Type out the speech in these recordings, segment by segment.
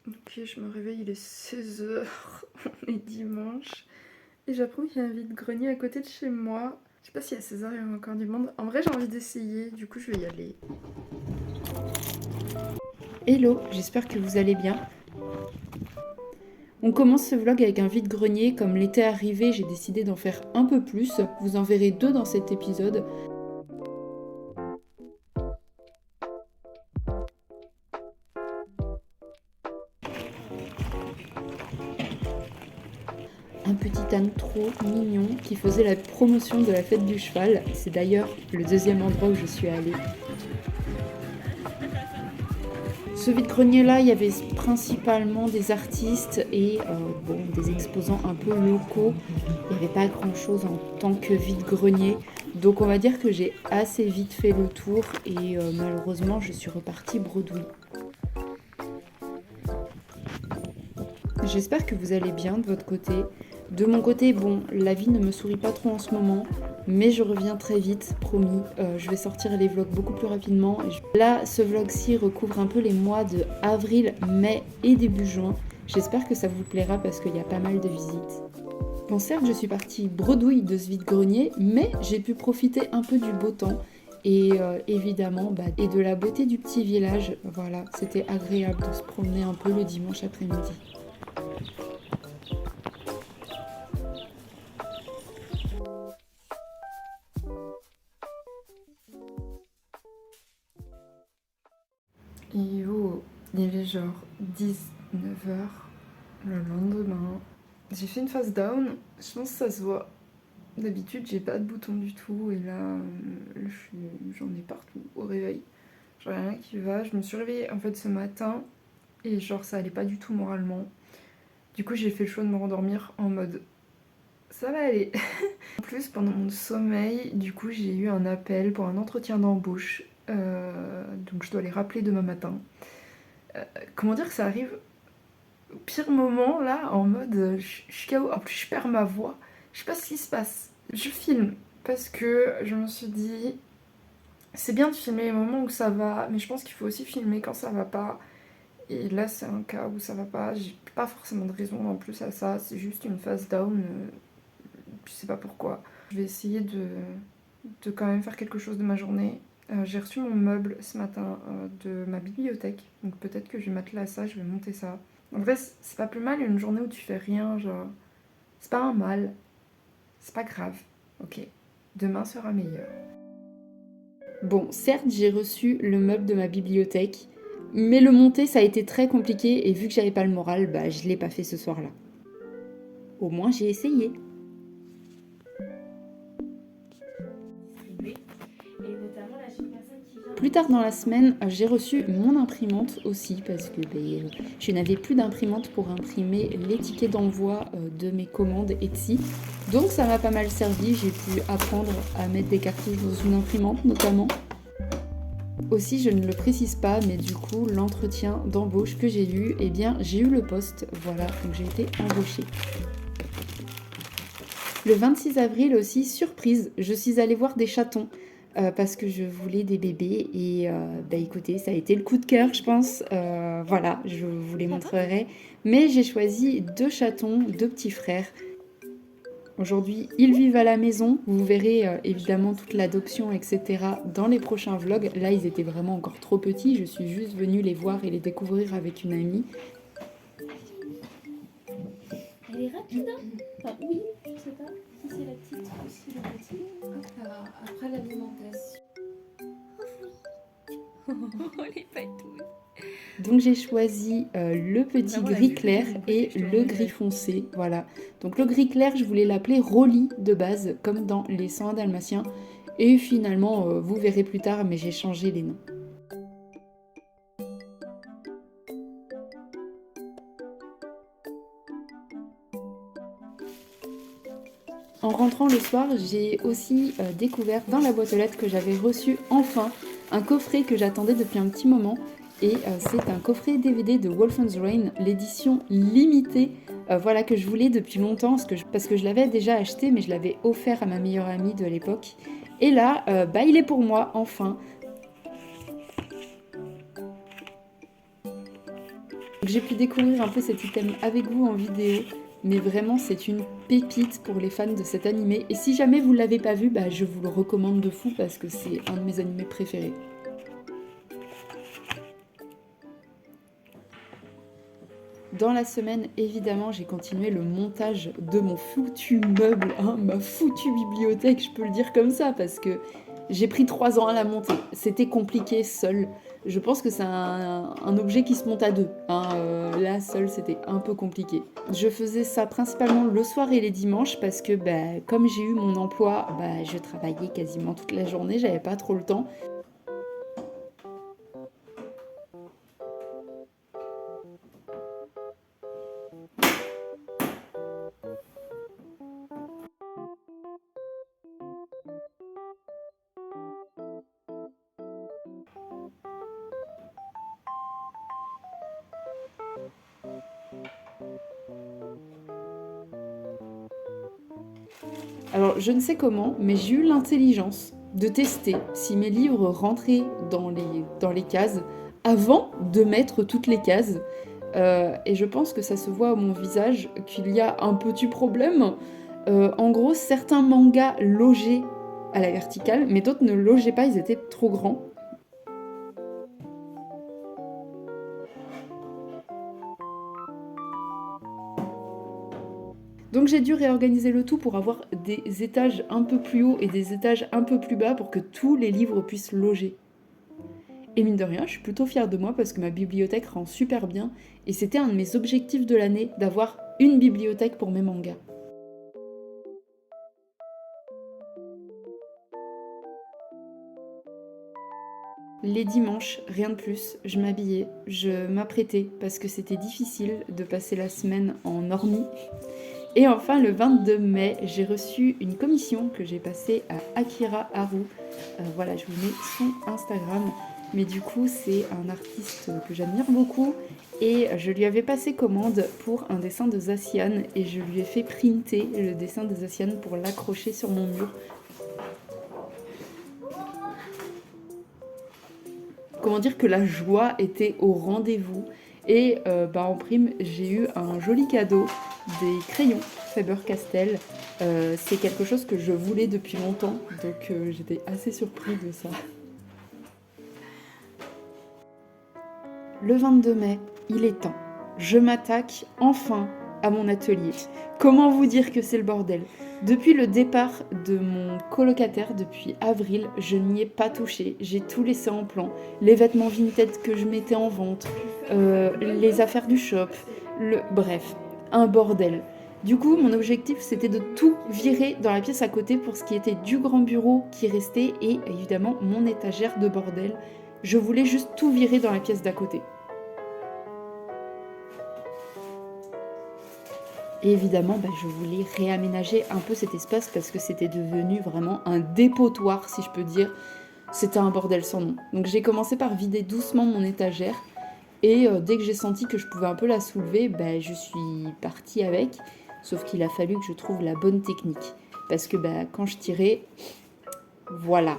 Ok, je me réveille, il est 16h, on est dimanche. Et j'apprends qu'il y a un vide-grenier à côté de chez moi. Je sais pas si à 16h il y a encore du monde. En vrai, j'ai envie d'essayer, du coup, je vais y aller. Hello, j'espère que vous allez bien. On commence ce vlog avec un vide-grenier. Comme l'été arrivé, j'ai décidé d'en faire un peu plus. Vous en verrez 2 dans cet épisode. Un petit âne trop mignon qui faisait la promotion de la fête du cheval. C'est d'ailleurs le deuxième endroit où je suis allée. Ce vide-grenier-là, il y avait principalement des artistes et des exposants un peu locaux. Il n'y avait pas grand-chose en tant que vide-grenier. Donc on va dire que j'ai assez vite fait le tour et malheureusement je suis repartie bredouille. J'espère que vous allez bien de votre côté. De mon côté, bon, la vie ne me sourit pas trop en ce moment, mais je reviens très vite, promis. Je vais sortir les vlogs beaucoup plus rapidement. Là, ce vlog-ci recouvre un peu les mois de avril, mai et début juin. J'espère que ça vous plaira parce qu'il y a pas mal de visites. Bon, certes, je suis partie bredouille de ce vide-grenier, mais j'ai pu profiter un peu du beau temps et évidemment et de la beauté du petit village. Voilà, c'était agréable de se promener un peu le dimanche après-midi. Et oh, il y avait genre 19h le lendemain. J'ai fait une face down, je pense que ça se voit. D'habitude, j'ai pas de boutons du tout, et là, j'en ai partout au réveil. Genre, rien qui va. Je me suis réveillée en fait ce matin, et genre, ça allait pas du tout moralement. Du coup, j'ai fait le choix de me rendormir en mode ça va aller. En plus, pendant mon sommeil, du coup, j'ai eu un appel pour un entretien d'embauche. Donc, je dois les rappeler demain matin. Comment dire que ça arrive au pire moment, là, en mode je suis KO. En plus, je perds ma voix. Je sais pas ce qui se passe. Je filme parce que je me suis dit c'est bien de filmer les moments où ça va, mais je pense qu'il faut aussi filmer quand ça va pas. Et là, c'est un cas où ça va pas. J'ai pas forcément de raison en plus à ça. C'est juste une phase down. Je sais pas pourquoi. Je vais essayer de quand même faire quelque chose de ma journée. J'ai reçu mon meuble ce matin de ma bibliothèque. Donc peut-être que je vais m'atteler à ça, je vais monter ça. En vrai, c'est pas plus mal une journée où tu fais rien, genre. C'est pas un mal. C'est pas grave. Ok. Demain sera meilleur. Bon, certes, j'ai reçu le meuble de ma bibliothèque, mais le monter, ça a été très compliqué et vu que j'avais pas le moral, je l'ai pas fait ce soir-là. Au moins, j'ai essayé. Plus tard dans la semaine, j'ai reçu mon imprimante aussi parce que je n'avais plus d'imprimante pour imprimer les tickets d'envoi de mes commandes Etsy. Donc ça m'a pas mal servi, j'ai pu apprendre à mettre des cartouches dans une imprimante notamment. Aussi, je ne le précise pas, mais du coup, l'entretien d'embauche que j'ai eu, eh bien, j'ai eu le poste, voilà, donc j'ai été embauchée. Le 26 avril aussi, surprise, je suis allée voir des chatons parce que je voulais des bébés et écoutez, ça a été le coup de cœur, je pense. Voilà, je vous les montrerai. Mais j'ai choisi 2 chatons, 2 petits frères. Aujourd'hui, ils vivent à la maison. Vous verrez évidemment toute l'adoption, etc. dans les prochains vlogs. Là, ils étaient vraiment encore trop petits. Je suis juste venue les voir et les découvrir avec une amie. Elle est rapide, hein. Enfin, oui, je sais pas si c'est la petite ou si le petit. Après l'alimentation. Oh, les patouilles. Donc j'ai choisi le petit Vraiment, la gris vue que clair j'ai montée, et je te le l'enverrai. gris foncé. Voilà. Donc le gris clair, je voulais l'appeler Rolly de base, comme dans les 101 dalmatiens. Et finalement, vous verrez plus tard, mais j'ai changé les noms. En rentrant le soir, j'ai aussi découvert dans la boîte aux lettres que j'avais reçu enfin un coffret que j'attendais depuis un petit moment. Et c'est un coffret DVD de Wolfen's Rain, l'édition limitée, voilà, que je voulais depuis longtemps, parce que je l'avais déjà acheté, mais je l'avais offert à ma meilleure amie de l'époque. Et là, il est pour moi, enfin. J'ai pu découvrir un peu cet item avec vous en vidéo, mais vraiment c'est une pépite pour les fans de cet animé. Et si jamais vous ne l'avez pas vu, je vous le recommande de fou parce que c'est un de mes animés préférés. Dans la semaine, évidemment, j'ai continué le montage de mon foutu meuble, ma foutue bibliothèque, je peux le dire comme ça, parce que j'ai pris 3 ans à la monter. C'était compliqué seul. Je pense que c'est un objet qui se monte à deux. Là, seul, c'était un peu compliqué. Je faisais ça principalement le soir et les dimanches, parce que comme j'ai eu mon emploi, je travaillais quasiment toute la journée, j'avais pas trop le temps. Alors, je ne sais comment, mais j'ai eu l'intelligence de tester si mes livres rentraient dans les cases avant de mettre toutes les cases. Et je pense que ça se voit à mon visage qu'il y a un petit problème. En gros, certains mangas logeaient à la verticale, mais d'autres ne logeaient pas, ils étaient trop grands. Donc j'ai dû réorganiser le tout pour avoir des étages un peu plus hauts et des étages un peu plus bas pour que tous les livres puissent loger. Et mine de rien, je suis plutôt fière de moi parce que ma bibliothèque rend super bien et c'était un de mes objectifs de l'année d'avoir une bibliothèque pour mes mangas. Les dimanches, rien de plus, je m'habillais, je m'apprêtais parce que c'était difficile de passer la semaine en ornie. Et enfin, le 22 mai, j'ai reçu une commission que j'ai passée à Akira Haru. Voilà, je vous mets son Instagram. Mais du coup, c'est un artiste que j'admire beaucoup. Et je lui avais passé commande pour un dessin de Zacian. Et je lui ai fait printer le dessin de Zacian pour l'accrocher sur mon mur. Comment dire que la joie était au rendez-vous. Et en prime, j'ai eu un joli cadeau, des crayons Faber-Castell. C'est quelque chose que je voulais depuis longtemps, donc j'étais assez surprise de ça. Le 22 mai, il est temps. Je m'attaque enfin à mon atelier. Comment vous dire que c'est le bordel ? Depuis le départ de mon colocataire, depuis avril, je n'y ai pas touché. J'ai tout laissé en plan. Les vêtements vintage que je mettais en vente, les affaires du shop, bref, un bordel. Du coup, mon objectif, c'était de tout virer dans la pièce à côté pour ce qui était du grand bureau qui restait et évidemment mon étagère de bordel. Je voulais juste tout virer dans la pièce d'à côté. Et évidemment, je voulais réaménager un peu cet espace parce que c'était devenu vraiment un dépotoir, si je peux dire. C'était un bordel sans nom. Donc j'ai commencé par vider doucement mon étagère. Et dès que j'ai senti que je pouvais un peu la soulever, je suis partie avec. Sauf qu'il a fallu que je trouve la bonne technique. Parce que quand je tirais, voilà,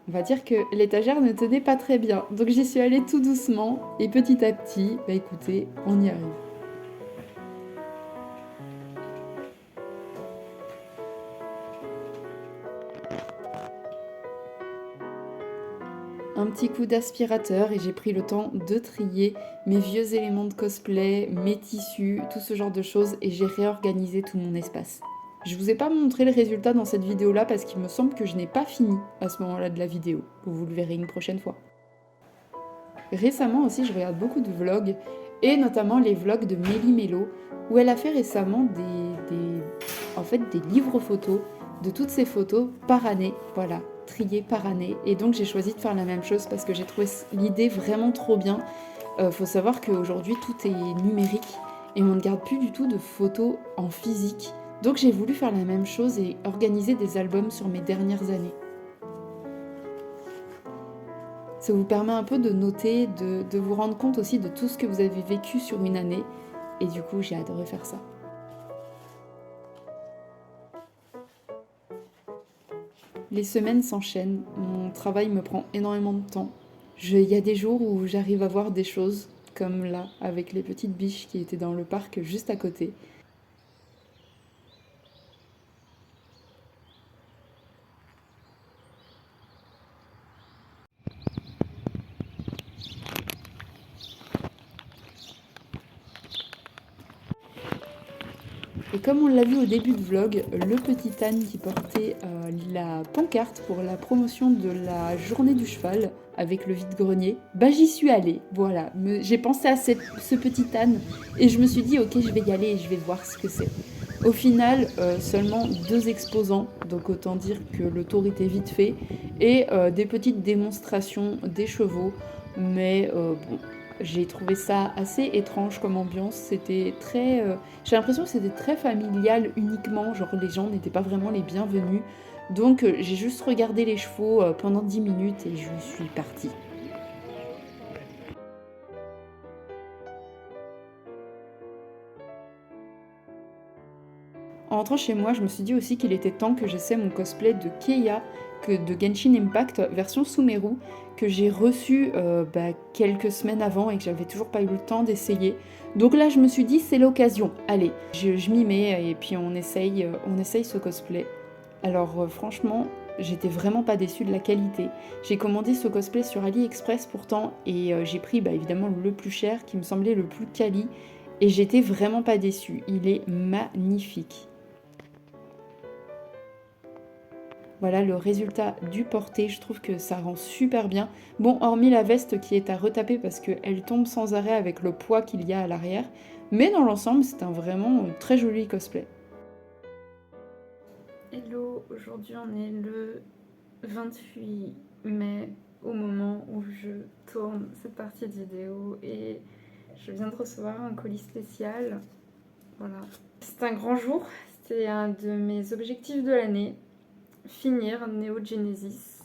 On va dire que l'étagère ne tenait pas très bien. Donc j'y suis allée tout doucement et petit à petit, écoutez, on y arrive. Un petit coup d'aspirateur et j'ai pris le temps de trier mes vieux éléments de cosplay, mes tissus, tout ce genre de choses et j'ai réorganisé tout mon espace. Je vous ai pas montré le résultat dans cette vidéo là parce qu'il me semble que je n'ai pas fini à ce moment là de la vidéo. Vous le verrez une prochaine fois. Récemment aussi je regarde beaucoup de vlogs et notamment les vlogs de Mélie Mélo où elle a fait récemment des livres photos de toutes ces photos par année, voilà, triées par année. Et donc j'ai choisi de faire la même chose parce que j'ai trouvé l'idée vraiment trop bien. Faut savoir qu'aujourd'hui tout est numérique et on ne garde plus du tout de photos en physique. Donc j'ai voulu faire la même chose et organiser des albums sur mes dernières années. Ça vous permet un peu de noter, de vous rendre compte aussi de tout ce que vous avez vécu sur une année. Et du coup, j'ai adoré faire ça. Les semaines s'enchaînent, mon travail me prend énormément de temps. Il y a des jours où j'arrive à voir des choses, comme là, avec les petites biches qui étaient dans le parc juste à côté. Et comme on l'a vu au début de vlog, le petit âne qui portait la pancarte pour la promotion de la journée du cheval avec le vide-grenier, bah j'y suis allée, voilà. J'ai pensé à ce petit âne et je me suis dit ok je vais y aller et je vais voir ce que c'est. Au final, seulement 2 exposants, donc autant dire que le tour était vite fait, et des petites démonstrations des chevaux, mais bon... J'ai trouvé ça assez étrange comme ambiance, c'était très... j'ai l'impression que c'était très familial uniquement, genre les gens n'étaient pas vraiment les bienvenus. Donc j'ai juste regardé les chevaux pendant 10 minutes et je suis partie. En rentrant chez moi, je me suis dit aussi qu'il était temps que j'essaie mon cosplay de Keiya de Genshin Impact version Sumeru que j'ai reçu quelques semaines avant et que j'avais toujours pas eu le temps d'essayer. Donc là, je me suis dit c'est l'occasion. Allez, je m'y mets et puis on essaye ce cosplay. Alors franchement, j'étais vraiment pas déçue de la qualité. J'ai commandé ce cosplay sur AliExpress pourtant et j'ai pris évidemment le plus cher qui me semblait le plus quali et j'étais vraiment pas déçue. Il est magnifique. Voilà le résultat du porté, je trouve que ça rend super bien. Bon, hormis la veste qui est à retaper parce qu'elle tombe sans arrêt avec le poids qu'il y a à l'arrière, mais dans l'ensemble, c'est vraiment très joli cosplay. Hello, aujourd'hui on est le 28 mai au moment où je tourne cette partie de vidéo et je viens de recevoir un colis spécial. Voilà. C'est un grand jour, c'était un de mes objectifs de l'année. Finir Neo Genesis,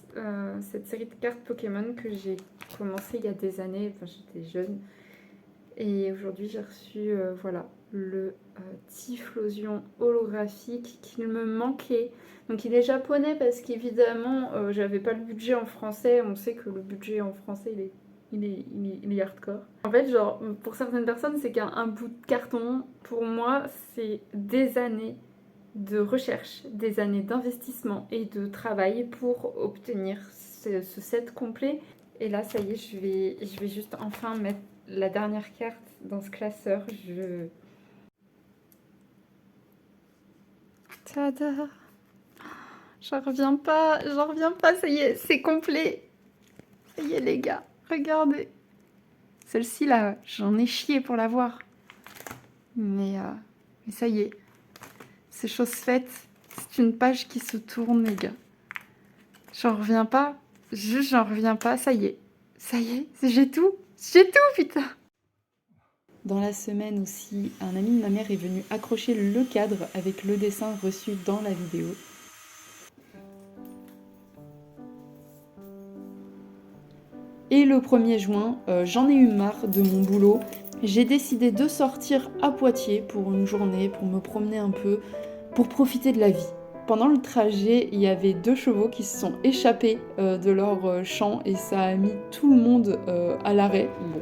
cette série de cartes Pokémon que j'ai commencé il y a des années, enfin j'étais jeune. Et aujourd'hui j'ai reçu voilà, le Typhlosion holographique qu'il me manquait. Donc il est japonais parce qu'évidemment j'avais pas le budget en français. On sait que le budget en français il est hardcore. En fait, genre, pour certaines personnes, c'est qu'un bout de carton, pour moi, c'est des années de recherche, des années d'investissement et de travail pour obtenir ce set complet. Et là, ça y est, je vais juste enfin mettre la dernière carte dans ce classeur. Tada! J'en reviens pas, ça y est, c'est complet. Ça y est les gars, regardez. Celle-ci là, j'en ai chié pour l'avoir. Mais ça y est, c'est chose faite. C'est une page qui se tourne les gars. J'en reviens pas, juste j'en reviens pas, ça y est, j'ai tout putain. Dans la semaine aussi, un ami de ma mère est venu accrocher le cadre avec le dessin reçu dans la vidéo. Et le 1er juin, j'en ai eu marre de mon boulot. J'ai décidé de sortir à Poitiers pour une journée, pour me promener un peu, pour profiter de la vie. Pendant le trajet, il y avait 2 chevaux qui se sont échappés de leur champ et ça a mis tout le monde à l'arrêt. Bon.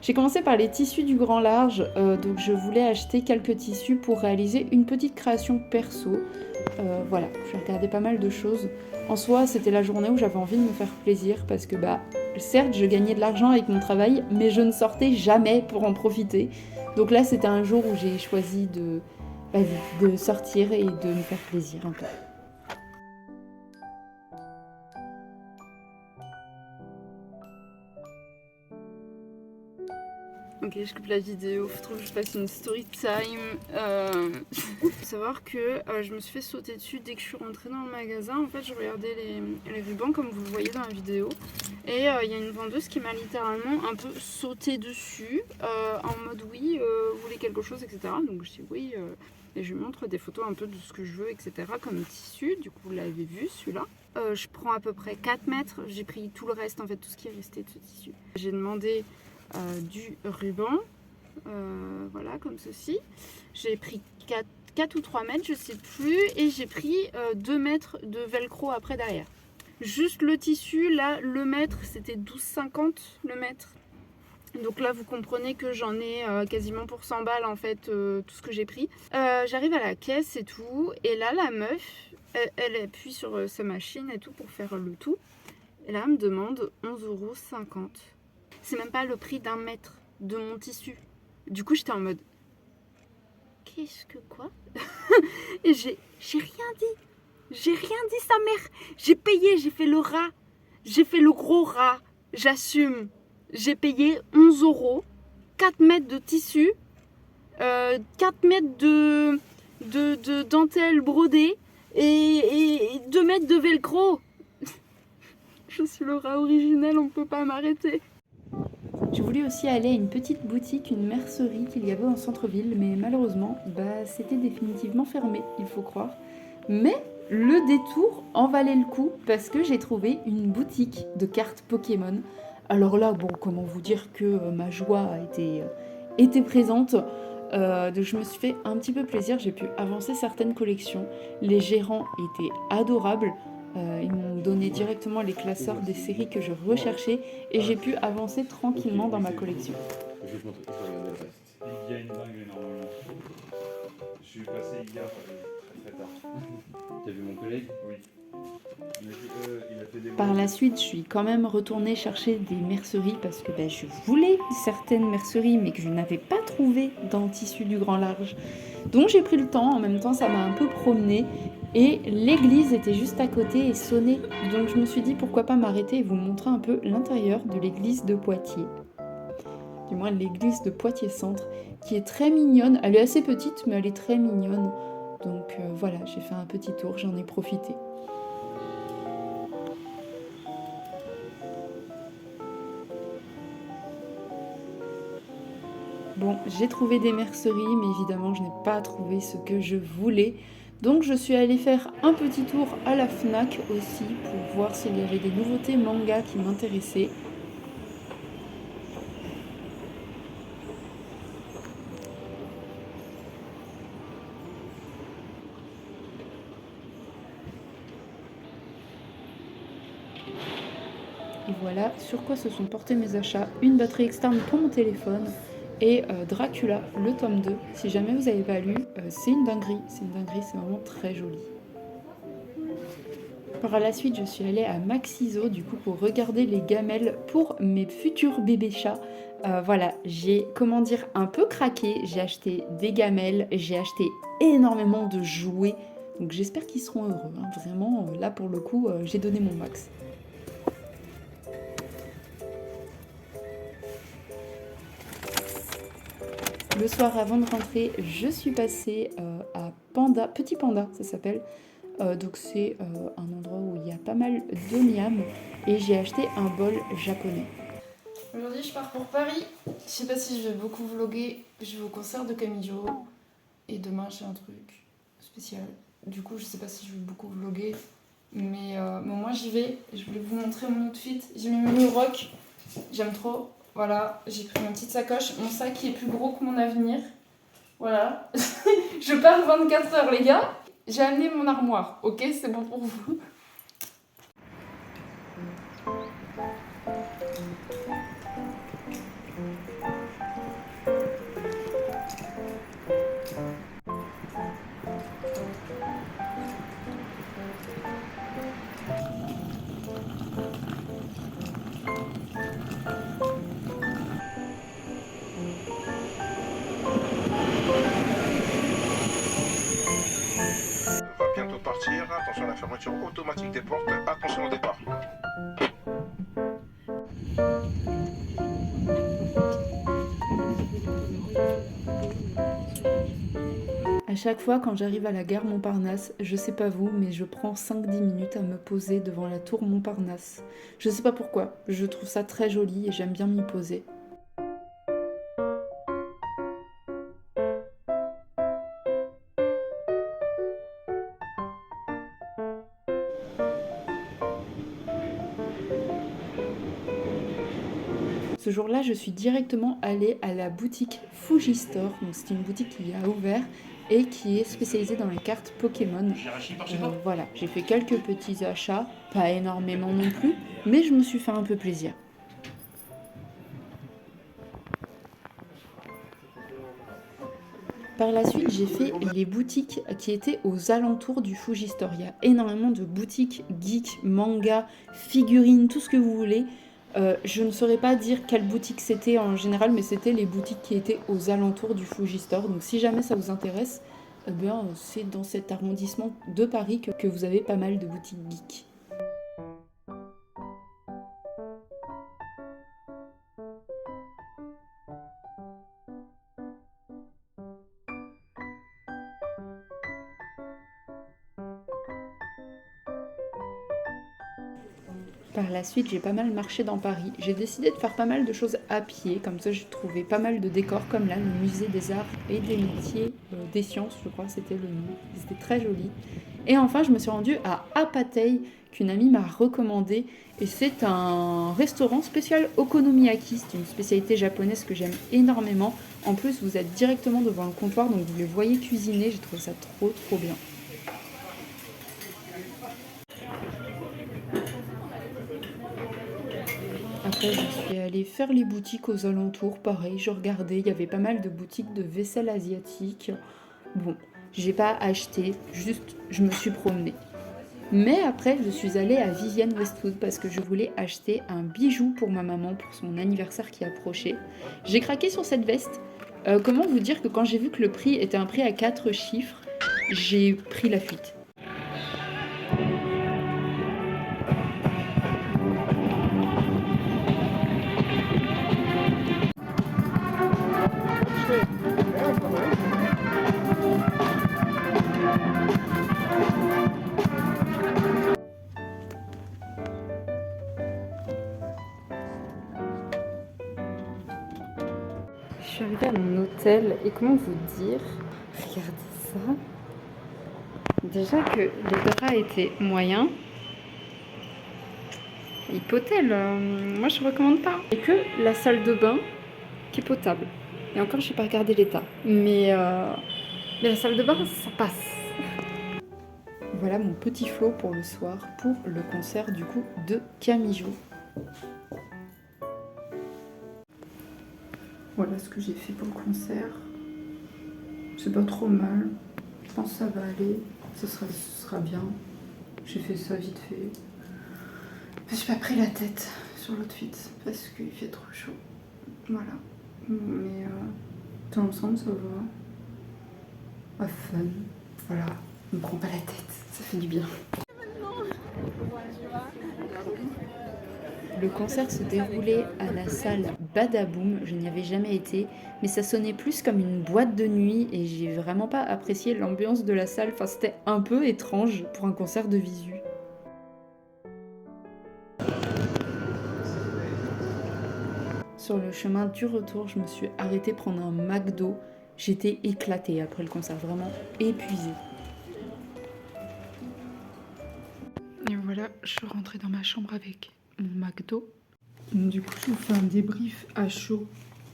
J'ai commencé par les tissus du grand large, donc je voulais acheter quelques tissus pour réaliser une petite création perso. Voilà, j'ai regardé pas mal de choses. En soi, c'était la journée où j'avais envie de me faire plaisir parce que certes, je gagnais de l'argent avec mon travail, mais je ne sortais jamais pour en profiter. Donc là, c'était un jour où j'ai choisi de sortir et de me faire plaisir un peu. Ok, je coupe la vidéo, faut trop que je fasse une story time. Faut savoir que je me suis fait sauter dessus dès que je suis rentrée dans le magasin. En fait, je regardais les rubans comme vous le voyez dans la vidéo. Et il y a une vendeuse qui m'a littéralement un peu sauté dessus en mode oui, vous voulez quelque chose, etc. Donc je dis oui. Et je lui montre des photos un peu de ce que je veux, etc. comme tissu. Du coup, vous l'avez vu, celui-là. Je prends à peu près 4 mètres. J'ai pris tout le reste, en fait, tout ce qui est resté de ce tissu. J'ai demandé du ruban, voilà, comme ceci. J'ai pris 4 ou 3 mètres, je sais plus, et j'ai pris 2 mètres de velcro après derrière. Juste le tissu, là, le mètre, c'était 12,50 le mètre. Donc là, vous comprenez que j'en ai quasiment pour 100 balles, en fait, tout ce que j'ai pris. J'arrive à la caisse et tout, et là, la meuf, elle appuie sur sa machine et tout pour faire le tout. Et là, elle me demande 11,50 €. C'est même pas le prix d'un mètre de mon tissu. Du coup, j'étais en mode... Qu'est-ce que quoi? Et j'ai rien dit. J'ai rien dit, sa mère. J'ai payé, j'ai fait le rat. J'ai fait le gros rat. J'assume. J'ai payé 11 €, 4 mètres de tissu, 4 mètres de dentelle brodée et 2 mètres de velcro. Je suis le rat originel, on ne peut pas m'arrêter. Je voulais aussi aller à une petite boutique, une mercerie qu'il y avait en centre-ville, mais malheureusement, c'était définitivement fermé, il faut croire. Mais le détour en valait le coup parce que j'ai trouvé une boutique de cartes Pokémon. Alors là, bon, comment vous dire que ma joie a été présente. Donc je me suis fait un petit peu plaisir, j'ai pu avancer certaines collections. Les gérants étaient adorables. Ils m'ont donné directement les classeurs des séries que je recherchais et j'ai pu avancer tranquillement dans ma collection. Je vais te montrer, je vais regarder la reste. Il y a une dingue normalement. Je suis passé hier très tard. T'as vu mon collègue? Oui. Il a fait des Par la suite, je suis quand même retournée chercher des merceries parce que je voulais certaines merceries mais que je n'avais pas trouvé dans le tissu du grand large. Donc j'ai pris le temps, en même temps ça m'a un peu promenée et l'église était juste à côté et sonnait. Donc je me suis dit pourquoi pas m'arrêter et vous montrer un peu l'intérieur de l'église de Poitiers. Du moins l'église de Poitiers-Centre qui est très mignonne. Elle est assez petite mais elle est très mignonne. Donc voilà, j'ai fait un petit tour, j'en ai profité. Bon, j'ai trouvé des merceries, mais évidemment, je n'ai pas trouvé ce que je voulais. Donc, je suis allée faire un petit tour à la Fnac aussi pour voir s'il y avait des nouveautés manga qui m'intéressaient. Et voilà sur quoi se sont portés mes achats. Une batterie externe pour mon téléphone. Et Dracula, le tome 2, si jamais vous n'avez pas lu, c'est une dinguerie, c'est vraiment très joli. Par la suite, je suis allée à Maxiso, du coup, pour regarder les gamelles pour mes futurs bébés chats. Voilà, j'ai, un peu craqué, j'ai acheté des gamelles, j'ai acheté énormément de jouets, donc j'espère qu'ils seront heureux, hein. Vraiment, là pour le coup, j'ai donné mon max. Le soir avant de rentrer, je suis passée à Panda, Petit Panda ça s'appelle. Donc c'est un endroit où il y a pas mal de miam et j'ai acheté un bol japonais. Aujourd'hui je pars pour Paris. Je sais pas si je vais beaucoup vlogger. Je vais au concert de Camillo. Et demain j'ai un truc spécial. Du coup je sais pas si je vais beaucoup vlogger. Mais moi j'y vais. Je voulais vous montrer mon outfit. J'ai mis mon new rock. J'aime trop. Voilà, j'ai pris ma petite sacoche, mon sac qui est plus gros que mon avenir. Voilà. Je pars 24 heures les gars. J'ai amené mon armoire, ok? C'est bon pour vous. Attention à la fermeture automatique des portes, attention au départ. À chaque fois quand j'arrive à la gare Montparnasse, je sais pas vous, mais je prends 5-10 minutes à me poser devant la tour Montparnasse. Je sais pas pourquoi, je trouve ça très joli et j'aime bien m'y poser. Ce jour-là, je suis directement allée à la boutique Fujistore, donc c'est une boutique qui a ouvert, et qui est spécialisée dans les cartes Pokémon. Hiérarchie par chez toi. Voilà, j'ai fait quelques petits achats, pas énormément non plus, mais je me suis fait un peu plaisir. Par la suite, j'ai fait les boutiques qui étaient aux alentours du Fuji Store. Il y a énormément de boutiques geek, manga, figurines, tout ce que vous voulez. Je ne saurais pas dire quelle boutique c'était en général, mais c'était les boutiques qui étaient aux alentours du Fuji Store. Donc si jamais ça vous intéresse, eh bien, c'est dans cet arrondissement de Paris que vous avez pas mal de boutiques geek. Par la suite, j'ai pas mal marché dans Paris. J'ai décidé de faire pas mal de choses à pied, comme ça j'ai trouvé pas mal de décors, comme là, le musée des arts et des métiers, des sciences, je crois, c'était le nom. C'était très joli. Et enfin, je me suis rendue à Apatei, qu'une amie m'a recommandé. Et c'est un restaurant spécial okonomiyaki, c'est une spécialité japonaise que j'aime énormément. En plus, vous êtes directement devant le comptoir, donc vous les voyez cuisiner, j'ai trouvé ça trop bien. Après, je suis allée faire les boutiques aux alentours. Pareil, je regardais, il y avait pas mal de boutiques de vaisselle asiatique. Bon, j'ai pas acheté, juste je me suis promenée. Mais après, je suis allée à Vivienne Westwood parce que je voulais acheter un bijou pour ma maman pour son anniversaire qui approchait. J'ai craqué sur cette veste. Comment vous dire que quand j'ai vu que le prix était un prix à 4 chiffres, j'ai pris la fuite. Je suis arrivée à mon hôtel et comment vous dire, regardez ça. Déjà que les draps étaient moyens. Hypothèle, moi je recommande pas. Et que la salle de bain qui est potable. Et encore, je n'ai pas regardé l'état. Mais la salle de bain, ça passe. Voilà mon petit flow pour le soir, pour le concert du coup de Camille. Voilà ce que j'ai fait pour le concert. C'est pas trop mal. Je pense que ça va aller. Ce sera bien. J'ai fait ça vite fait. J'ai pas pris la tête sur l'outfit parce qu'il fait trop chaud. Voilà. Mais dans l'ensemble, ça va. Fun. Voilà. Ne me prends pas la tête. Ça fait du bien. Le concert se déroulait à la salle Badaboom, je n'y avais jamais été, mais ça sonnait plus comme une boîte de nuit et j'ai vraiment pas apprécié l'ambiance de la salle, enfin c'était un peu étrange pour un concert de visu. Sur le chemin du retour, je me suis arrêtée prendre un McDo, j'étais éclatée après le concert, vraiment épuisée. Et voilà, je suis rentrée dans ma chambre avec mon McDo. Du coup, je vous fais un débrief à chaud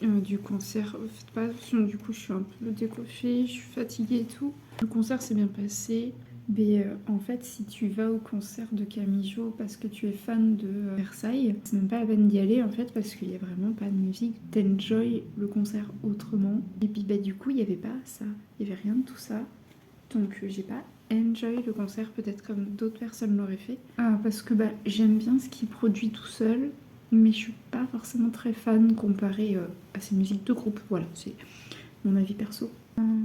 du concert. Faites pas attention, du coup, je suis un peu décoiffée, je suis fatiguée et tout. Le concert s'est bien passé. Mais en fait, si tu vas au concert de Camille parce que tu es fan de Versailles, c'est même pas la peine d'y aller en fait parce qu'il y a vraiment pas de musique. T'enjoy le concert autrement. Et puis bah du coup, il y avait pas ça. Il y avait rien de tout ça. Donc j'ai pas enjoy le concert peut-être comme d'autres personnes l'auraient fait. Parce que bah j'aime bien ce qu'il produit tout seul, mais je suis pas forcément très fan comparé à ses musiques de groupe. Voilà, c'est mon avis perso.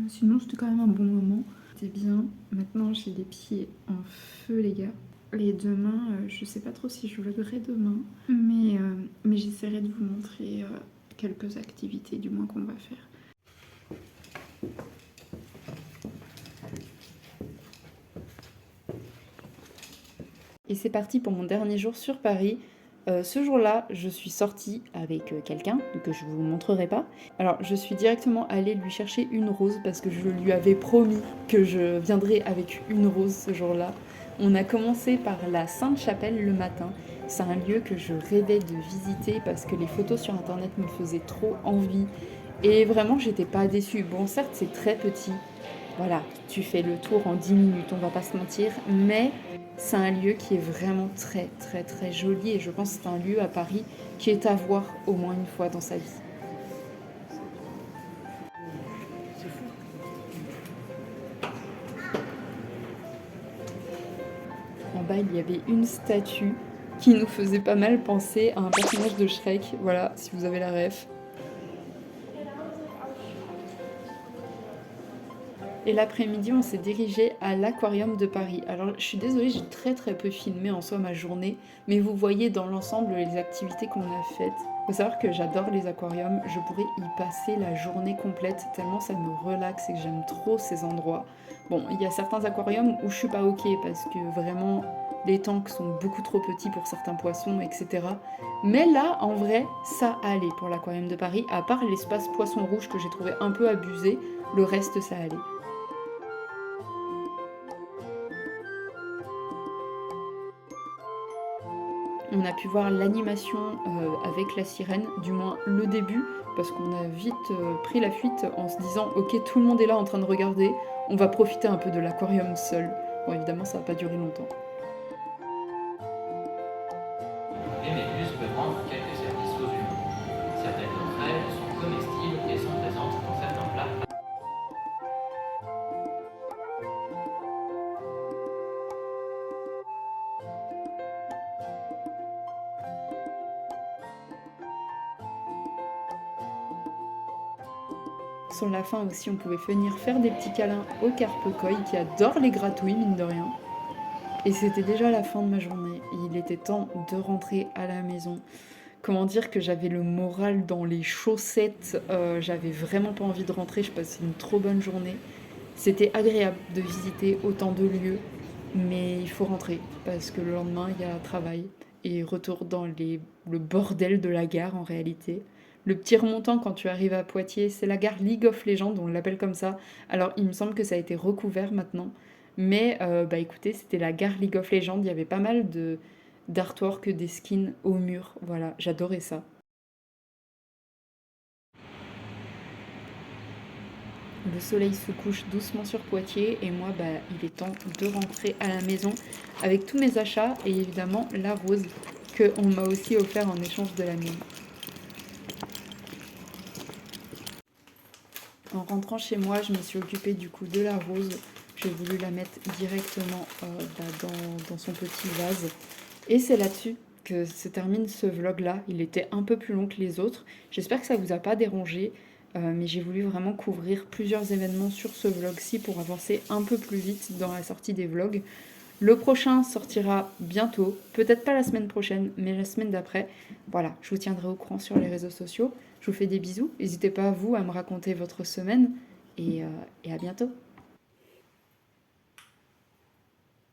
Sinon, c'était quand même un bon moment. C'était bien. Maintenant, j'ai les pieds en feu, les gars. Et demain, je sais pas trop si je vloggerai demain, mais j'essaierai de vous montrer quelques activités du moins qu'on va faire. Et c'est parti pour mon dernier jour sur Paris. Ce jour-là, je suis sortie avec quelqu'un que je vous montrerai pas. Alors, je suis directement allée lui chercher une rose parce que je lui avais promis que je viendrais avec une rose ce jour-là. On a commencé par la Sainte-Chapelle le matin. C'est un lieu que je rêvais de visiter parce que les photos sur internet me faisaient trop envie. Et vraiment, j'étais pas déçue. Bon, certes, c'est très petit, voilà, tu fais le tour en 10 minutes, on va pas se mentir, mais c'est un lieu qui est vraiment très très très joli et je pense que c'est un lieu à Paris qui est à voir au moins une fois dans sa vie. En bas, il y avait une statue qui nous faisait pas mal penser à un personnage de Shrek, voilà, si vous avez la ref. Et l'après-midi, on s'est dirigé à l'Aquarium de Paris. Alors, je suis désolée, j'ai très très peu filmé en soi ma journée, mais vous voyez dans l'ensemble les activités qu'on a faites. Faut savoir que j'adore les aquariums, je pourrais y passer la journée complète tellement ça me relaxe et que j'aime trop ces endroits. Bon, il y a certains aquariums où je suis pas ok parce que vraiment les tanks sont beaucoup trop petits pour certains poissons, etc. Mais là, en vrai, ça allait pour l'Aquarium de Paris, à part l'espace poisson rouge que j'ai trouvé un peu abusé, le reste ça allait. On a pu voir l'animation avec la sirène, du moins le début, parce qu'on a vite pris la fuite en se disant « Ok, tout le monde est là en train de regarder, on va profiter un peu de l'aquarium seul ». Bon, évidemment, ça n'a pas duré longtemps. Les méduses peuvent rendre quelques services aux humains. Certaines d'entre elles sont comestibles et sont présentes dans certains plats. Sur la fin aussi, on pouvait venir faire des petits câlins au carpe-koi qui adore les gratouilles, mine de rien. Et c'était déjà la fin de ma journée. Il était temps de rentrer à la maison. Comment dire que j'avais le moral dans les chaussettes, j'avais vraiment pas envie de rentrer, je passais une trop bonne journée. C'était agréable de visiter autant de lieux, mais il faut rentrer parce que le lendemain il y a travail et retour dans le bordel de la gare en réalité. Le petit remontant quand tu arrives à Poitiers, c'est la gare League of Legends, on l'appelle comme ça. Alors il me semble que ça a été recouvert maintenant, mais bah écoutez, c'était la gare League of Legends, il y avait pas mal d'artwork, des skins au mur, voilà, j'adorais ça. Le soleil se couche doucement sur Poitiers et moi, bah, il est temps de rentrer à la maison avec tous mes achats et évidemment la rose qu'on m'a aussi offert en échange de la mienne. En rentrant chez moi, je me suis occupée du coup de la rose. J'ai voulu la mettre directement dans son petit vase. Et c'est là-dessus que se termine ce vlog-là. Il était un peu plus long que les autres. J'espère que ça vous a pas dérangé. Mais j'ai voulu vraiment couvrir plusieurs événements sur ce vlog-ci pour avancer un peu plus vite dans la sortie des vlogs. Le prochain sortira bientôt, peut-être pas la semaine prochaine, mais la semaine d'après. Voilà, je vous tiendrai au courant sur les réseaux sociaux. Je vous fais des bisous. N'hésitez pas, vous, à me raconter votre semaine et à bientôt.